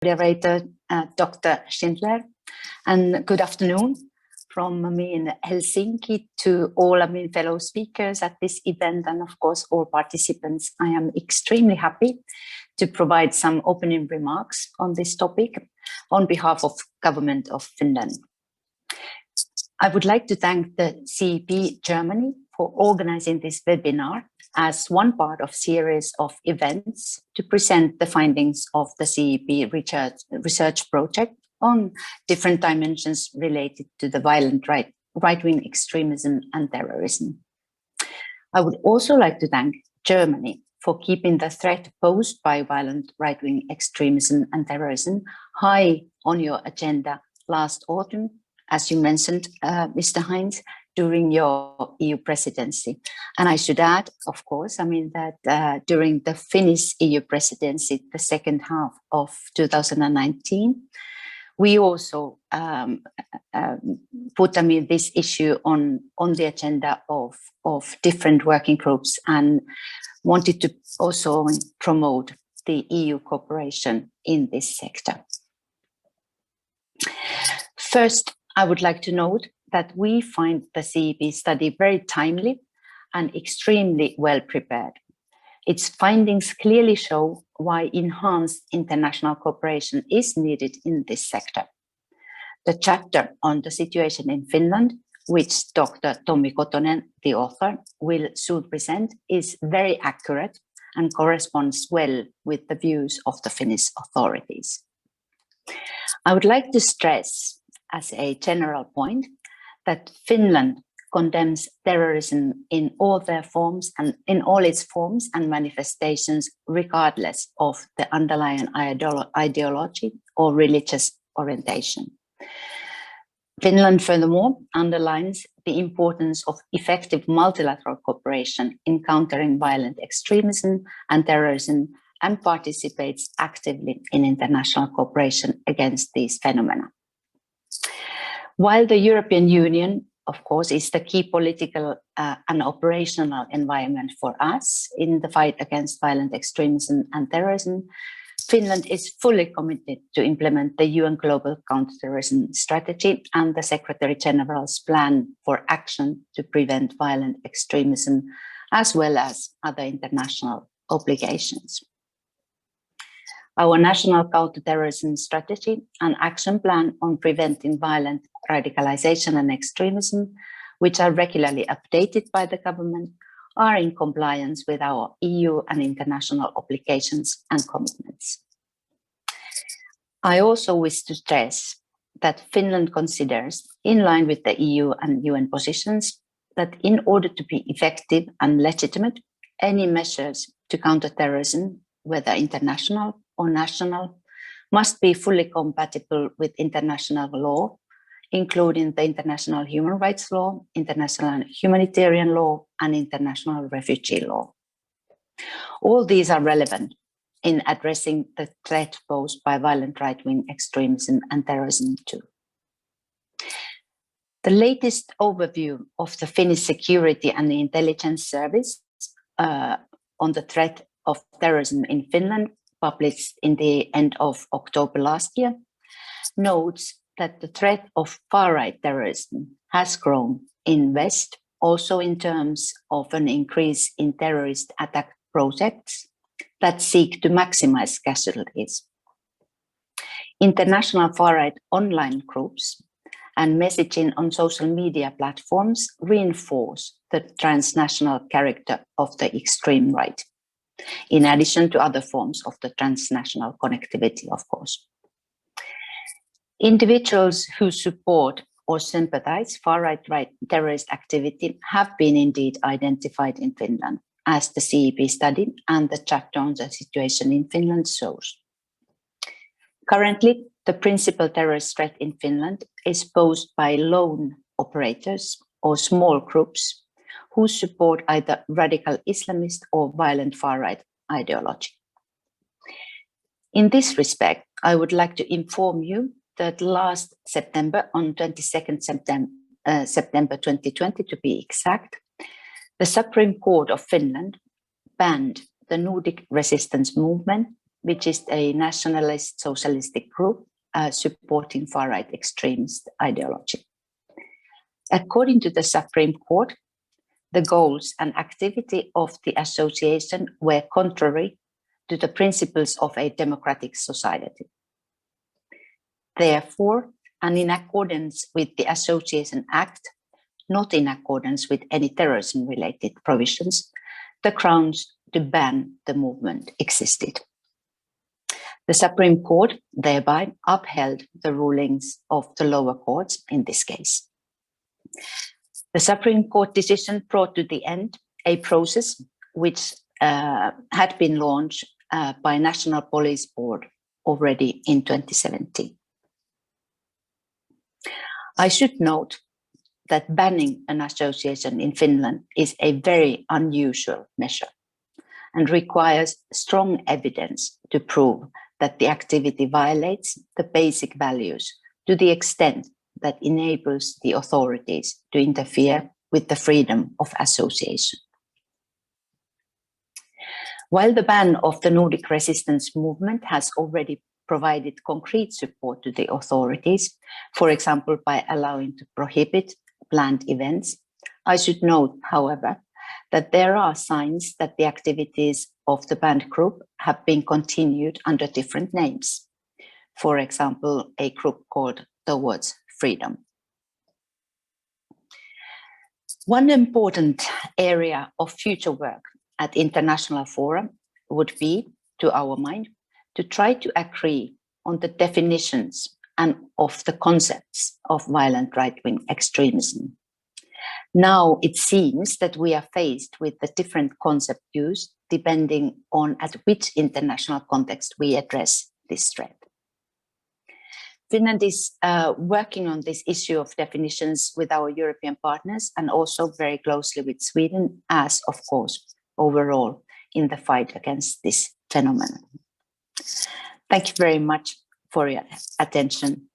Moderator Dr. Schindler, and good afternoon from me in Helsinki to all fellow speakers at this event, and of course all participants. I am extremely happy to provide some opening remarks on this topic on behalf of Government of Finland. I would like to thank the CEP Germany for organizing this webinar as one part of series of events to present the findings of the CEP research project on different dimensions related to the violent right-wing extremism and terrorism. I would also like to thank Germany for keeping the threat posed by violent right-wing extremism and terrorism high on your agenda last autumn, as you mentioned, Mr. Heinz, during your EU presidency. And I should add, of course, that during the Finnish EU presidency, the second half of 2019, we also put this issue on the agenda of different working groups and wanted to also promote the EU cooperation in this sector. First, I would like to note that we find the CEP study very timely and extremely well prepared. Its findings clearly show why enhanced international cooperation is needed in this sector. The chapter on the situation in Finland, which Dr. Tommi Kotonen, the author, will soon present, is very accurate and corresponds well with the views of the Finnish authorities. I would like to stress as a general point that Finland condemns terrorism in all their forms and in all its forms and manifestations, regardless of the underlying ideology or religious orientation. Finland, furthermore, underlines the importance of effective multilateral cooperation in countering violent extremism and terrorism and participates actively in international cooperation against these phenomena. While the European Union, of course, is the key political and operational environment for us in the fight against violent extremism and terrorism, Finland is fully committed to implement the UN Global Counterterrorism Strategy and the Secretary General's plan for action to prevent violent extremism, as well as other international obligations. Our National Counterterrorism Strategy and Action Plan on Preventing Violent Radicalization and Extremism, which are regularly updated by the government, are in compliance with our EU and international obligations and commitments. I also wish to stress that Finland considers, in line with the EU and UN positions, that in order to be effective and legitimate, any measures to counter terrorism, whether international or national, must be fully compatible with international law, including the international human rights law, international humanitarian law, and international refugee law. All these are relevant in addressing the threat posed by violent right-wing extremism and terrorism too. The latest overview of the Finnish Security and Intelligence Service on the threat of terrorism in Finland, published in the end of October last year, notes that the threat of far-right terrorism has grown in West, also in terms of an increase in terrorist attack projects that seek to maximize casualties. International far-right online groups and messaging on social media platforms reinforce the transnational character of the extreme right, in addition to other forms of the transnational connectivity, of course. Individuals who support or sympathize far-right terrorist activity have been indeed identified in Finland, as the CEP study and the chapter on the situation in Finland shows. Currently, the principal terrorist threat in Finland is posed by lone operators or small groups who support either radical Islamist or violent far-right ideology. In this respect, I would like to inform you that last September, on 22nd September 2020 to be exact, the Supreme Court of Finland banned the Nordic resistance movement which is a nationalist socialistic group supporting far-right extremist ideology. According to the Supreme Court, the goals and activity of the association were contrary to the principles of a democratic society. Therefore, and in accordance with the Association Act, not in accordance with any terrorism-related provisions, the grounds to ban the movement existed. The Supreme Court thereby upheld the rulings of the lower courts in this case. The Supreme Court decision brought to the end a process which had been launched by National Police Board already in 2017. I should note that banning an association in Finland is a very unusual measure and requires strong evidence to prove that the activity violates the basic values to the extent that enables the authorities to interfere with the freedom of association. While the ban of the Nordic resistance movement has already provided concrete support to the authorities, for example, by allowing to prohibit planned events, I should note, however, that there are signs that the activities of the banned group have been continued under different names. For example, a group called Towards Freedom. One important area of future work at international fora would be, to our mind, to try to agree on the definitions and of the concepts of violent right-wing extremism. Now it seems that we are faced with the different concept used depending on at which international context we address this threat. Finland is working on this issue of definitions with our European partners and also very closely with Sweden as, of course, overall in the fight against this phenomenon. Thank you very much for your attention.